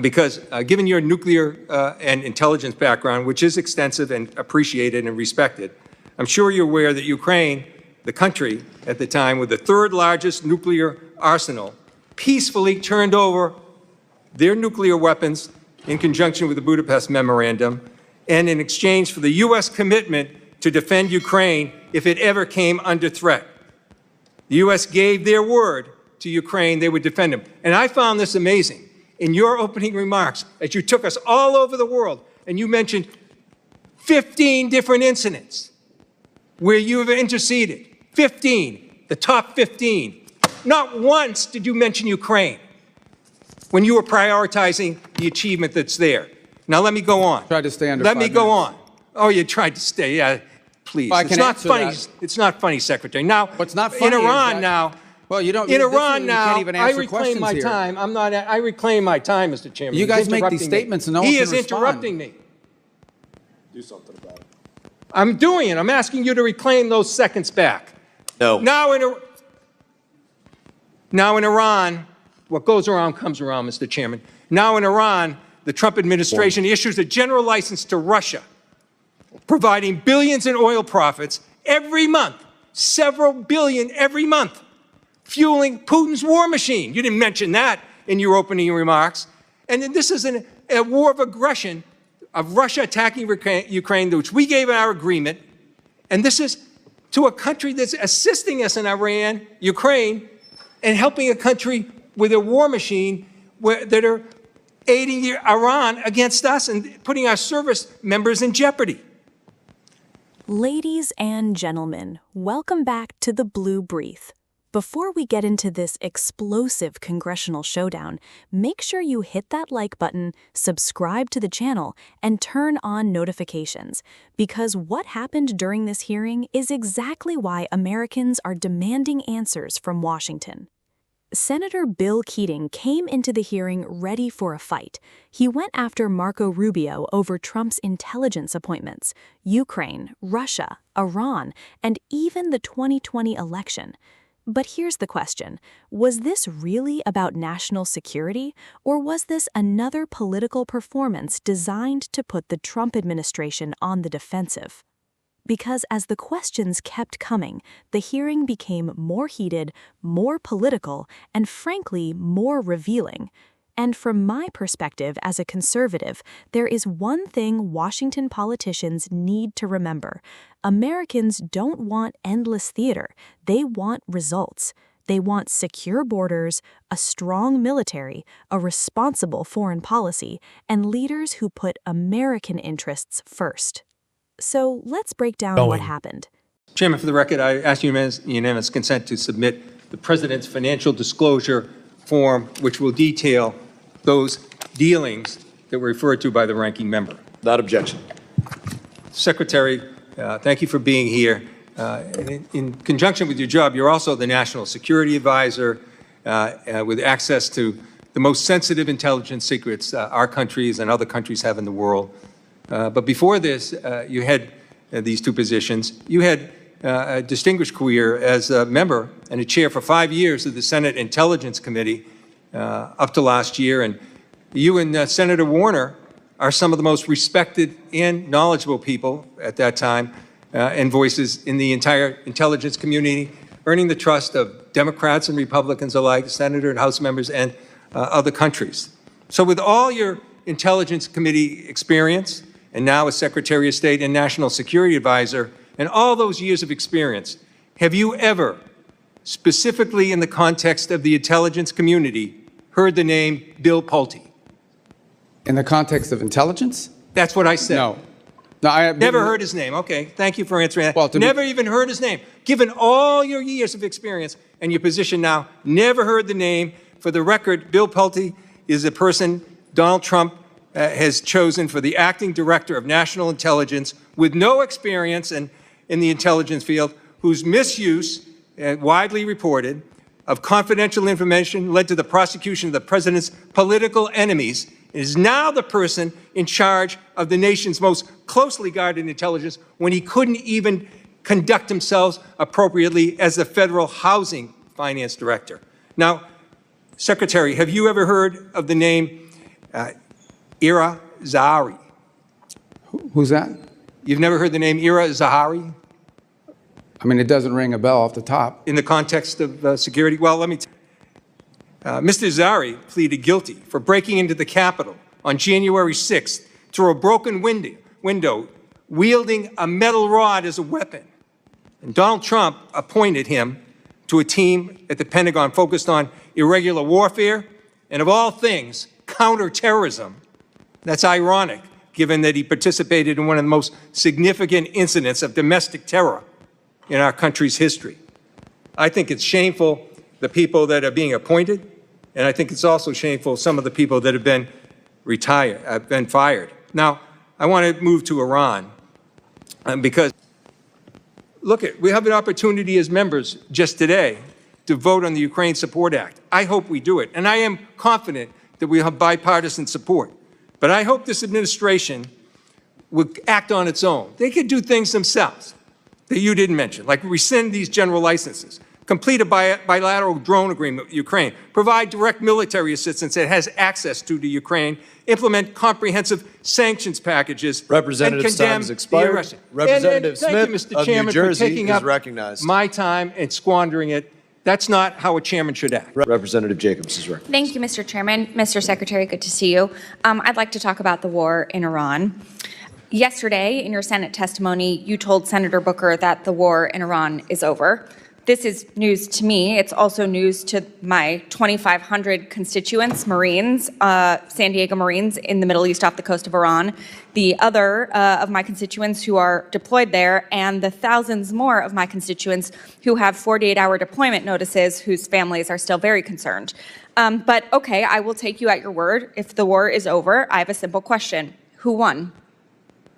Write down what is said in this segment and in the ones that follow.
Because given your nuclear and intelligence background, which is extensive and appreciated and respected, I'm sure you're aware that Ukraine, the country at the time with the third largest nuclear arsenal, peacefully turned over their nuclear weapons in conjunction with the Budapest Memorandum and in exchange for the U.S. commitment to defend Ukraine if it ever came under threat. The U.S. gave their word to Ukraine they would defend them. And I found this amazing. In your opening remarks, as you took us all over the world, and you mentioned 15 different incidents where you have interceded, 15, the top 15. Not once did you mention Ukraine when you were prioritizing the achievement that's there. Now let me go on. Try to stay under Let 5 me go minutes. on. Oh, you tried to stay, yeah, please. Well, I it's can not answer funny. that. It's not funny, Secretary. Now, What's not funny in is Iran that- now, Well, you don't. in Iran you now, can't even I answer reclaim questions my here. time. I reclaim my time, Mr. Chairman. You He's guys make interrupting these me. statements and no one He can is respond. interrupting me. Do something about it. I'm doing it. I'm asking you to reclaim those seconds back. No. Now in Iran, what goes around comes around, Mr. Chairman. Now in Iran, the Trump administration issues a general license to Russia, providing billions in oil profits every month, several billion every month, fueling Putin's war machine. You didn't mention that in your opening remarks. And then this is a war of aggression of Russia attacking Ukraine, which we gave our agreement. And this is to a country that's assisting us in Iran, Ukraine, and helping a country with a war machine that are aiding Iran against us and putting our service members in jeopardy. Ladies and gentlemen, welcome back to the Blue Brief. Before we get into this explosive congressional showdown, make sure you hit that like button, subscribe to the channel, and turn on notifications, because what happened during this hearing is exactly why Americans are demanding answers from Washington. Senator Bill Keating came into the hearing ready for a fight. He went after Marco Rubio over Trump's intelligence appointments, Ukraine, Russia, Iran, and even the 2020 election. But here's the question. Was this really about national security, or was this another political performance designed to put the Trump administration on the defensive? Because as the questions kept coming, the hearing became more heated, more political, and frankly, more revealing. And from my perspective as a conservative, there is one thing Washington politicians need to remember. Americans don't want endless theater. They want results. They want secure borders, a strong military, a responsible foreign policy, and leaders who put American interests first. So let's break down what happened. Chairman, for the record, I ask unanimous consent to submit the President's financial disclosure form, which will detail those dealings that were referred to by the ranking member. Without objection. Secretary, thank you for being here. In conjunction with your job, you're also the National Security Advisor with access to the most sensitive intelligence secrets our countries and other countries have in the world. But before this, you had these two positions. You had a distinguished career as a member and a chair for 5 years of the Senate Intelligence Committee up to last year. And you and Senator Warner are some of the most respected and knowledgeable people at that time and voices in the entire intelligence community, earning the trust of Democrats and Republicans alike, Senator and House members, and other countries. So with all your Intelligence Committee experience, and now as Secretary of State and National Security Advisor, and all those years of experience, have you ever, specifically in the context of the intelligence community, heard the name Bill Pulte? In the context of intelligence? That's what I said. No. No, I have Never heard his name. Okay, thank you for answering that. Well, never even heard his name. Given all your years of experience and your position now, never heard the name. For the record, Bill Pulte is a person Donald Trump has chosen for the acting director of national intelligence with no experience in the intelligence field, whose misuse, widely reported, of confidential information led to the prosecution of the president's political enemies, is now the person in charge of the nation's most closely guarded intelligence when he couldn't even conduct himself appropriately as the federal housing finance director. Now, Secretary, have you ever heard of the name Ira Zahari. Who's that? You've never heard the name Ira Zahari I mean, it doesn't ring a bell off the top. in the context of security? Well, let me tell you. Mr. Zahari pleaded guilty for breaking into the Capitol on January 6th through a broken window, wielding a metal rod as a weapon. And Donald Trump appointed him to a team at the Pentagon focused on irregular warfare and, of all things, counterterrorism. That's ironic, given that he participated in one of the most significant incidents of domestic terror in our country's history. I think it's shameful, the people that are being appointed, and I think it's also shameful some of the people that have been fired. Now, I want to move to Iran because, look, we have an opportunity as members just today to vote on the Ukraine Support Act. I hope we do it, and I am confident that we have bipartisan support. But I hope this administration would act on its own. They could do things themselves that you didn't mention, like rescind these general licenses, complete a bilateral drone agreement with Ukraine, provide direct military assistance that has access to Ukraine, implement comprehensive sanctions packages, Representative's and condemn time has expired. the aggression. Representative Thank you, Smith Mr. of Chairman, New Jersey for taking is up recognized. my time and squandering it. That's not how a chairman should act. Representative Jacobs is recognized. Thank you, Mr. Chairman. Mr. Secretary, good to see you. I'd like to talk about the war in Iran. Yesterday, in your Senate testimony, you told Senator Booker that the war in Iran is over. This is news to me. It's also news to my 2,500 constituents, Marines, San Diego Marines in the Middle East off the coast of Iran, the other of my constituents who are deployed there, and the thousands more of my constituents who have 48-hour deployment notices whose families are still very concerned. But okay, I will take you at your word. If the war is over, I have a simple question. Who won?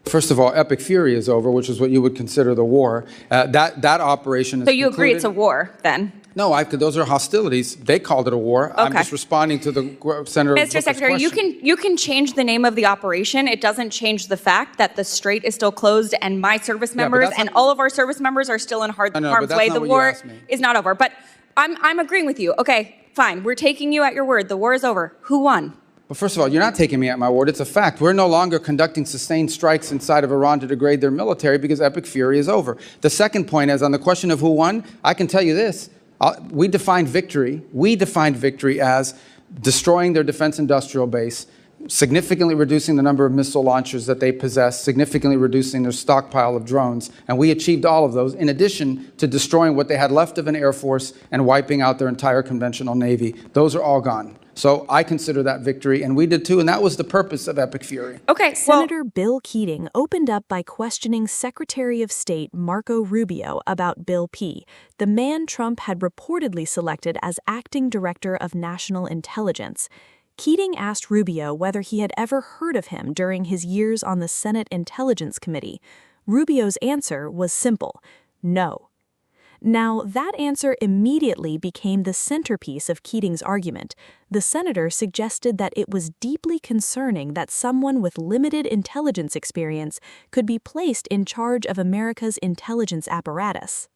First of all, Epic Fury is over, which is what you would consider the war. That operation is So you agree concluded. it's a war, then? No, those are hostilities. They called it a war. I'm Okay. just responding to the Senator Mr. Booker's Secretary, question. you can change the name of the operation. It doesn't change the fact that the strait is still closed and my service but members that's and not- all of our service members are still in harm's but that's way. not The what you war asked me. is not over. But I'm agreeing with you. Okay, fine. We're taking you at your word. The war is over. Who won? Well, first of all, you're not taking me at my word. It's a fact. We're no longer conducting sustained strikes inside of Iran to degrade their military because Epic Fury is over. The second point is on the question of who won, I can tell you this. We defined victory as destroying their defense industrial base, significantly reducing the number of missile launchers that they possess, significantly reducing their stockpile of drones. And we achieved all of those in addition to destroying what they had left of an air force and wiping out their entire conventional navy. Those are all gone. So I consider that victory, and we did too, and that was the purpose of Epic Fury. Okay, Senator Bill Keating opened up by questioning Secretary of State Marco Rubio about Bill P., the man Trump had reportedly selected as acting director of national intelligence. Keating asked Rubio whether he had ever heard of him during his years on the Senate Intelligence Committee. Rubio's answer was simple: no. Now, that answer immediately became the centerpiece of Keating's argument. The senator suggested that it was deeply concerning that someone with limited intelligence experience could be placed in charge of America's intelligence apparatus.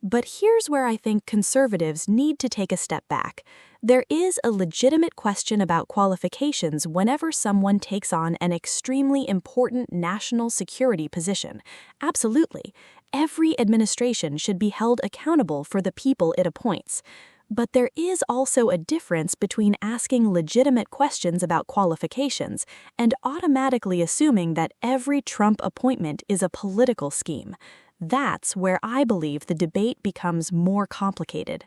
But here's where I think conservatives need to take a step back. There is a legitimate question about qualifications whenever someone takes on an extremely important national security position. Absolutely. Every administration should be held accountable for the people it appoints. But there is also a difference between asking legitimate questions about qualifications and automatically assuming that every Trump appointment is a political scheme. That's where I believe the debate becomes more complicated.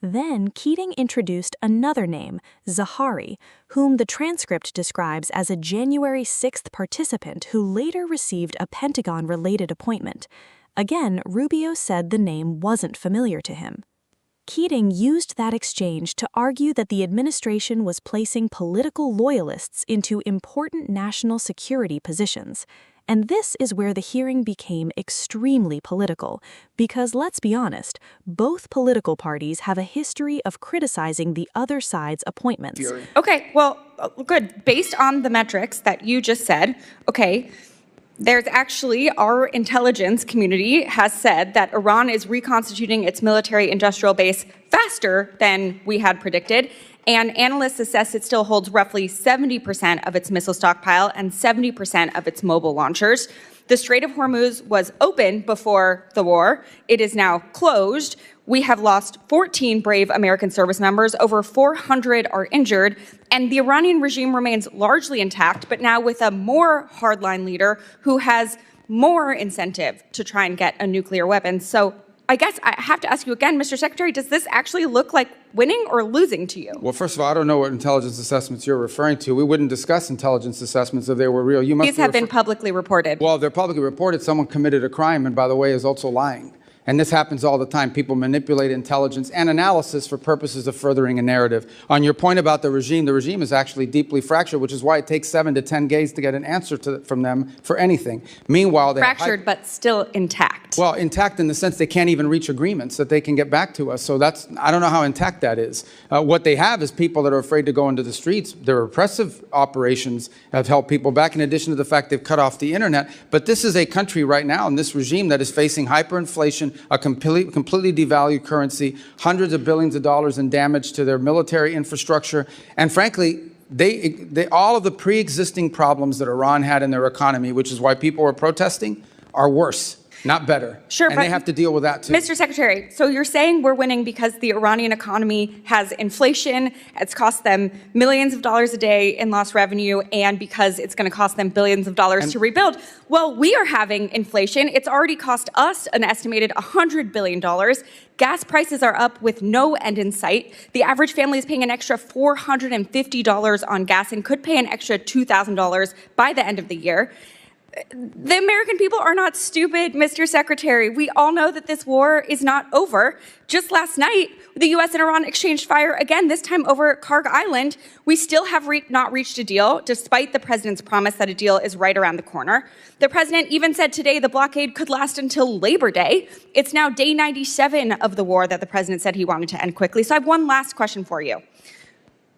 Then Keating introduced another name, Zahari, whom the transcript describes as a January 6th participant who later received a Pentagon-related appointment. Again, Rubio said the name wasn't familiar to him. Keating used that exchange to argue that the administration was placing political loyalists into important national security positions. And this is where the hearing became extremely political, because let's be honest, both political parties have a history of criticizing the other side's appointments. Okay, well, good. Based on the metrics that you just said, okay, there's actually, our intelligence community has said that Iran is reconstituting its military industrial base faster than we had predicted. And analysts assess it still holds roughly 70% of its missile stockpile and 70% of its mobile launchers. The Strait of Hormuz was open before the war. It is now closed. We have lost 14 brave American service members. Over 400 are injured. And the Iranian regime remains largely intact, but now with a more hardline leader who has more incentive to try and get a nuclear weapon. So I guess I have to ask you again, Mr. Secretary, does this actually look like winning or losing to you? Well, first of all, I don't know what intelligence assessments you're referring to. We wouldn't discuss intelligence assessments if they were real. These have been publicly reported. Well, they're publicly reported. Someone committed a crime, and by the way, is also lying. And this happens all the time. People manipulate intelligence and analysis for purposes of furthering a narrative. On your point about the regime is actually deeply fractured, which is why it takes 7 to 10 days to get an answer from them for anything. Meanwhile, they're fractured, but still intact. Well, intact in the sense they can't even reach agreements that they can get back to us. So I don't know how intact that is. What they have is people that are afraid to go into the streets. Their repressive operations have held people back, in addition to the fact they've cut off the internet. But this is a country right now, in this regime, that is facing hyperinflation, a completely devalued currency, hundreds of billions of dollars in damage to their military infrastructure. And frankly, they all of the pre-existing problems that Iran had in their economy, which is why people were protesting, are worse, not better. Sure, and they have to deal with that too. Mr. Secretary, so you're saying we're winning because the Iranian economy has inflation, it's cost them millions of dollars a day in lost revenue, and because it's going to cost them billions of dollars to rebuild. Well, we are having inflation. It's already cost us an estimated $100 billion. Gas prices are up with no end in sight. The average family is paying an extra $450 on gas and could pay an extra $2,000 by the end of the year. The American people are not stupid, Mr. Secretary. We all know that this war is not over. Just last night, the U.S. and Iran exchanged fire again, this time over Karg Island. We still have not reached a deal, despite the president's promise that a deal is right around the corner. The president even said today the blockade could last until Labor Day. It's now day 97 of the war that the president said he wanted to end quickly. So I have one last question for you.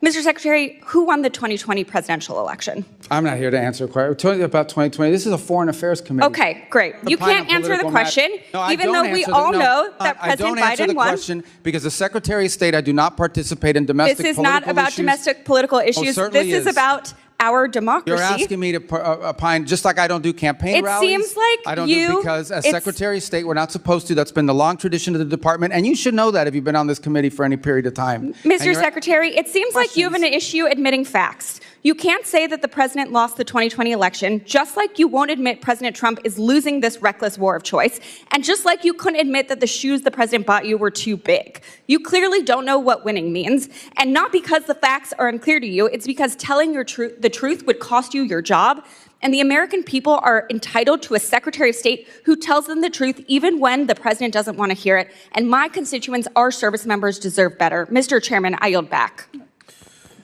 Mr. Secretary, who won the 2020 presidential election? I'm not here to answer a question. We're talking about 2020. This is a foreign affairs committee. Okay, great. You can't answer the question, even though we all know that President Biden won. I don't answer the question because as Secretary of State, I do not participate in domestic political issues. This is not about domestic political issues. This is about our democracy. You're asking me to opine, just like I don't do campaign rallies. It seems like I don't do because as Secretary of State, we're not supposed to. That's been the long tradition of the department, and you should know that if you've been on this committee for any period of time. Mr. Secretary, it seems like you have an issue admitting facts. You can't say that the president lost the 2020 election, just like you won't admit President Trump is losing this reckless war of choice, and just like you couldn't admit that the shoes the president bought you were too big. You clearly don't know what winning means, and not because the facts are unclear to you, it's because telling the truth would cost you your job, and the American people are entitled to a Secretary of State who tells them the truth even when the president doesn't want to hear it, and my constituents, our service members, deserve better. Mr. Chairman, I yield back.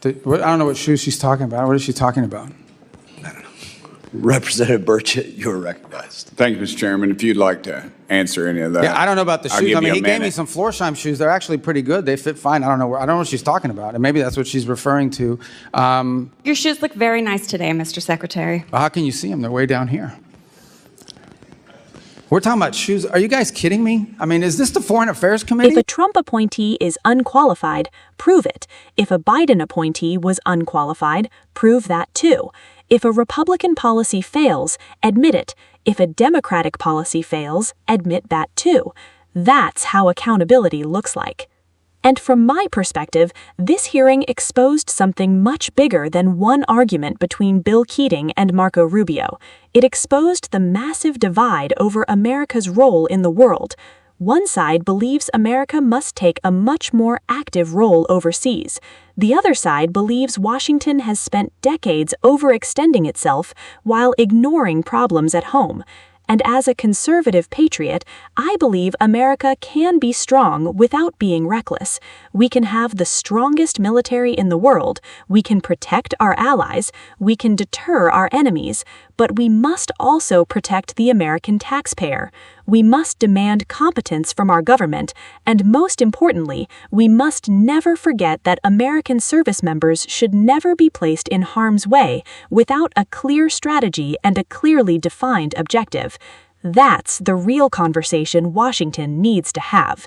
I don't know what shoes she's talking about. What is she talking about? I don't know. Representative Burchett, you are recognized. Thank you, Mr. Chairman. If you'd like to answer any of that. Yeah, I don't know about the I'll shoes. give I mean, you a he gave me minute. some Florsheim shoes. They're actually pretty good. They fit fine. I don't know what she's talking about. And maybe that's what she's referring to. Your shoes look very nice today, Mr. Secretary. How can you see them? They're way down here. We're talking about shoes. Are you guys kidding me? I mean, is this the Foreign Affairs Committee? If a Trump appointee is unqualified, prove it. If a Biden appointee was unqualified, prove that too. If a Republican policy fails, admit it. If a Democratic policy fails, admit that too. That's how accountability looks like. And from my perspective, this hearing exposed something much bigger than one argument between Bill Keating and Marco Rubio. It exposed the massive divide over America's role in the world. One side believes America must take a much more active role overseas. The other side believes Washington has spent decades overextending itself while ignoring problems at home. And as a conservative patriot, I believe America can be strong without being reckless. We can have the strongest military in the world, we can protect our allies, we can deter our enemies, but we must also protect the American taxpayer. We must demand competence from our government, and most importantly, we must never forget that American service members should never be placed in harm's way without a clear strategy and a clearly defined objective. That's the real conversation Washington needs to have.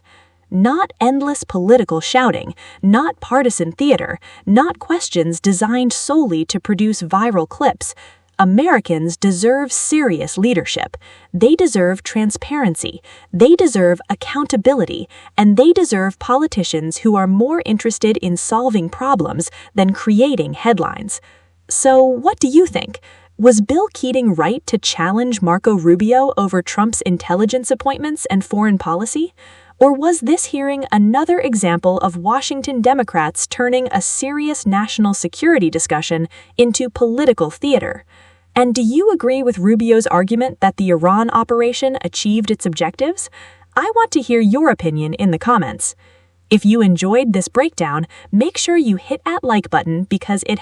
not endless political shouting, not partisan theater, not questions designed solely to produce viral clips. Americans deserve serious leadership. They deserve transparency. They deserve accountability. And they deserve politicians who are more interested in solving problems than creating headlines. So, what do you think? Was Bill Keating right to challenge Marco Rubio over Trump's intelligence appointments and foreign policy? Or was this hearing another example of Washington Democrats turning a serious national security discussion into political theater? And do you agree with Rubio's argument that the Iran operation achieved its objectives? I want to hear your opinion in the comments. If you enjoyed this breakdown, make sure you hit that like button because it